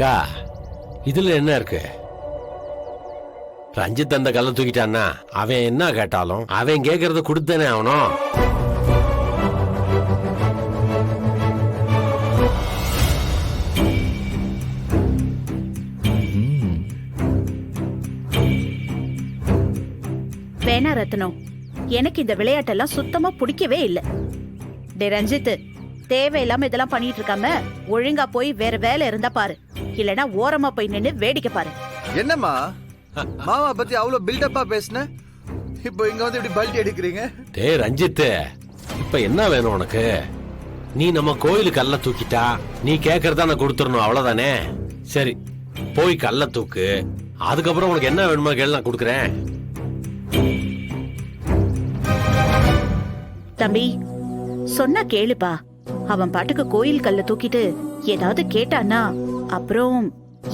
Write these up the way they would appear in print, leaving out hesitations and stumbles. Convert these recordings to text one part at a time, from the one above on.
அக்கா இதுல என்ன இருக்கு? ரஞ்சித் அந்த கல்லை தூக்கிட்டான்னா அவன் என்ன கேட்டாலும் அவன் கேட்கறத கொடுத்தானே ஆகணும். வேணா ரத்னம், எனக்கு இந்த விளையாட்டெல்லாம் சுத்தமா பிடிக்கவே இல்லை. டே ரஞ்சித், தேவையில்லாம இதெல்லாம் பண்ணிட்டு இருக்காம ஒழுங்கா போய் வேற வேலை இருந்தா பாரு, இல்லனா ஓரமா போய் நின்னு வேடிக்கை பாரு. என்னம்மா மாமா பத்தி அவ்வளவு பில்டப்பா பேசுன, இப்போ இங்க வந்து இப்படி பல்டி எடுக்கிறீங்க? டேய் ரஞ்சித், இப்ப என்ன வேணும் உனக்கு? நீ நம்ம கோயிலுக்கு கல்ல தூக்கிட்டா நீ கேட்கறதா நான் கொடுத்துடணும், அவ்வளவுதானே? சரி போய் கல்ல தூக்கு, அதுக்கப்புறம் உனக்கு என்ன வேணுமோ கேள்வி நான் கொடுக்குறேன். தம்பி சொன்னா கேளுப்பா. அவன் பாட்டுக்கு கோயில் கல்ல தூக்கிட்டு ஏதாவது கேட்டான்னா அப்புறம்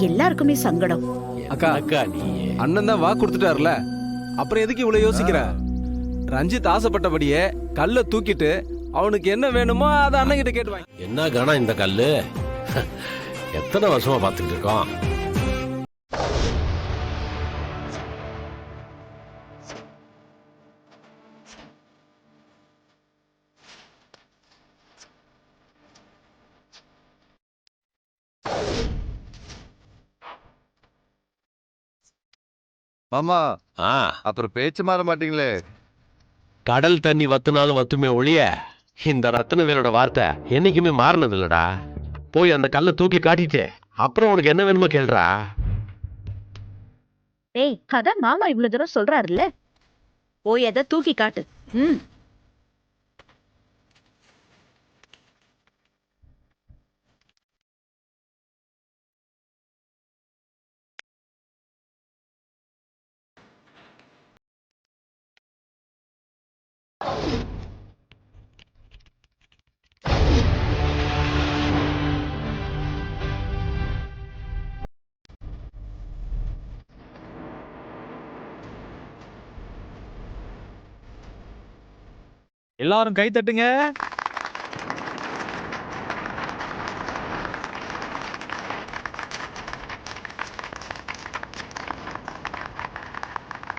எல்லாருக்குமே சங்கடம். அக்கா அக்கா நீ அண்ணன் தான் வாக்கு கொடுத்துட்டாருல, அப்புறம் எதுக்கு இவ்வளவு யோசிக்கிற? ரஞ்சித் ஆசைப்பட்டபடியே கல்ல தூக்கிட்டு அவனுக்கு என்ன வேணுமோ அதை அண்ணன் கிட்ட கேட்டுவாங்க. என்ன கணம் இந்த கல்லு? எத்தனை வருஷமா பாத்துட்டு இருக்கோம். மாமா ஆ, அப்புறம் பேச்சு மாற மாட்டீங்களே? கடல் தண்ணி வத்துனாலும் வத்துமே ஒழிய இந்த ரத்னவேலோட வார்த்தை என்னைக்குமே மாறினது இல்லடா. போய் அந்த கல்லை தூக்கி காட்டிட்டு அப்புறம் உனக்கு என்ன வேணுமோ கேள்றா. டேய், அதான் மாமா இவ்வளவு தூரம் சொல்றாருல்ல, போய் எதை தூக்கி காட்டு. எல்லாரும் கை தட்டுங்க.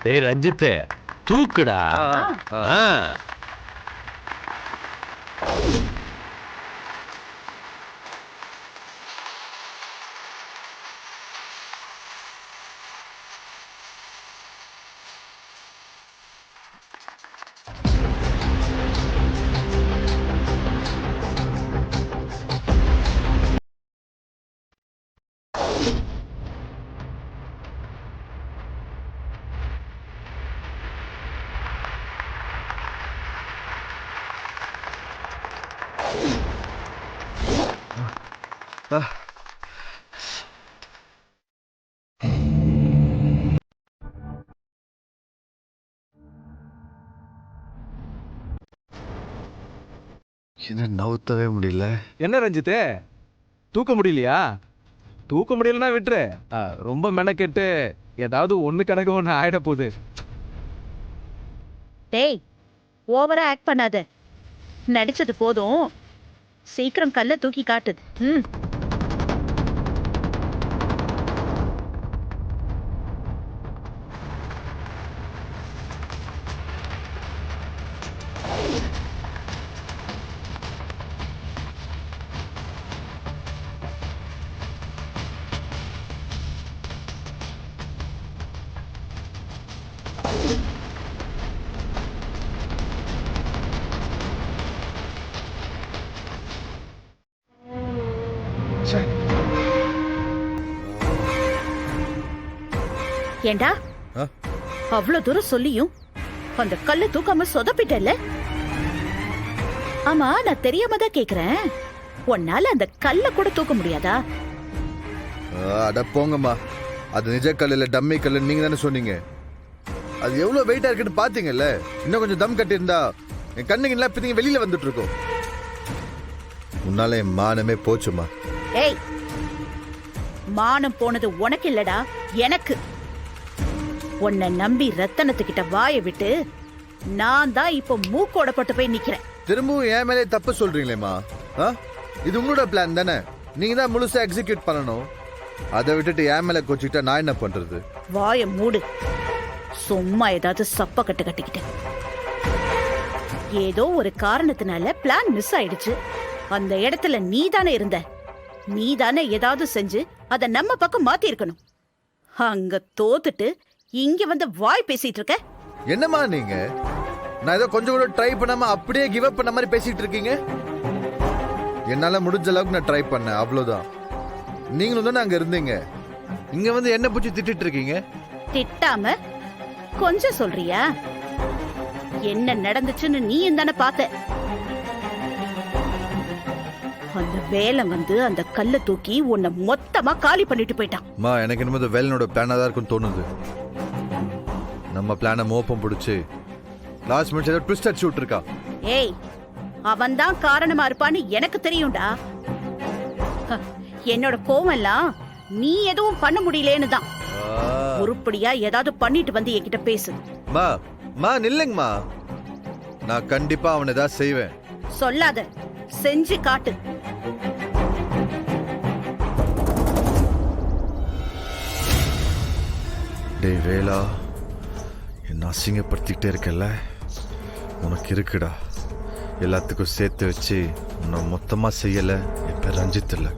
டேய் ரஞ்சித், தூக்குடா. ஆ. என்ன நவுத்தவே முடியல. என்ன ரஞ்சித், தூக்க முடியலையா? தூக்க முடியலன்னா விட்டுரு. ரொம்ப மெனக்கெட்டு ஏதாவது ஒண்ணு கணக்கு ஒண்ணு ஆயிட போகுது. டேய், ஓவரா ஆக்ட் பண்ணாத. நடிச்சது போதும், சீக்கிரம் கல்ல தூக்கி காட்டுது. ஏண்டா, அவ்வளவு தூரம் சொல்லியும் அந்த கல்ல தூக்காம சொதப்பிட்டல. ஆமா, நான் தெரியாம தான் கேக்குறேன், உன்னால அந்த கல்ல கூட தூக்க முடியாதா? அட போங்கம்மா, அது நிஜ கல் இல்ல, டம்மி கல். நீங்க தானே சொன்னீங்க. அது எவ்வளவு வெயிட்டா இருக்குன்னு பாத்தீங்கல்ல. இன்னும் கொஞ்சம் தம் கட்டி இருந்தா என் கண்ணுங்க எல்லாம் பிதிங்க வெளியில வந்துட்டு இருக்கோம். முன்னாலே மானமே போச்சுமா. ஏய், மானம் போனது உனக்கு இல்லடா, எனக்கு. உன்னை நம்பி ரத்தனத்துக்கிட்ட வாயை விட்டு நான் தான் இப்போ மூக்கோட பட்டு போய் நிக்கிறேன். திரும்பவும் என் மேலே தப்பு சொல்றீங்களேம்மா. இது உங்களோட பிளான் தானே, நீங்க தான் முழுசா எக்ஸிக்யூட் பண்ணணும். அதை விட்டுட்டு என் மேல கோச்சிக்கிட்டா நான் என்ன பண்றது? வாய மூடு. சும்மா ஏதாவது சப்ப கட்டு கட்டிக்கிட்டேன். ஏதோ ஒரு காரணத்தினால பிளான் மிஸ் ஆயிடுச்சு. அந்த இடத்துல நீ தானே இருந்த. நீ தானே ஏதாவது செஞ்சு அத நம்ம பக்கம் மாத்தி இருக்கணும். அங்க தோத்துட்டு இங்க வந்து வாய் பேசிட்டு இருக்க. என்னம்மா நீங்க? நான் ஏதோ கொஞ்சம் கூட ட்ரை பண்ணாம அப்படியே கிவ் அப் பண்ண மாதிரி பேசிட்டு இருக்கீங்க. என்னால முடிஞ்ச அளவுக்கு நான் ட்ரை பண்ணேன், அவ்வளவுதான். நீங்களும் தானே அங்க இருந்தீங்க. இங்க வந்து என்ன பூச்சி திட்டிட்டு இருக்கீங்க? திட்டாம கொஞ்சம் சொல்றியா? என்ன நடந்துச்சுன்னு நீ தானே பார்த்த. அந்த வேலை வந்து அந்த கல்லை தூக்கி உன்னை மொத்தமா காலி பண்ணிட்டு போயிட்டான். மா, எனக்கு என்னமோ இந்த வேலனோட பிளானா தான் இருக்குன்னு தோணுது. நம்ம பிளானை மோப்பம் பிடிச்சு லாஸ்ட் மினிட் ஏதோ ட்விஸ்ட் அடிச்சு விட்டுருக்கா. ஏய், அவன் தான் காரணமா இருப்பான்னு எனக்கு தெரியும்டா. ஹ, என்னோட கோவம் எல்லாம் நீ எதுவும் பண்ண முடியலேன்னு தான். உருப்படியா ஏதாவது பண்ணிட்டு வந்து என்கிட்ட பேசு. மா நில்லுங்கம்மா. நான் கண்டிப்பா அவனை ஏதாவது செய்வேன். சொல்லாத, செஞ்சு காட்டு. டேய் வேலா, என்ன அசிங்கப்படுத்திக்கிட்டே இருக்கல, உனக்கு இருக்குடா. எல்லாத்துக்கும் சேர்த்து வச்சு உன்னை மொத்தமா செய்யல. இப்ப ரஞ்சித் இல்லை.